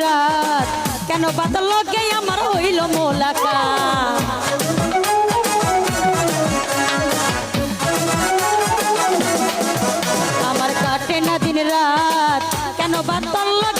রাত কেন বাতার লগে আমার হইল মোলাকাত আমার কাটে না দিন রাত কেন বাতার লগে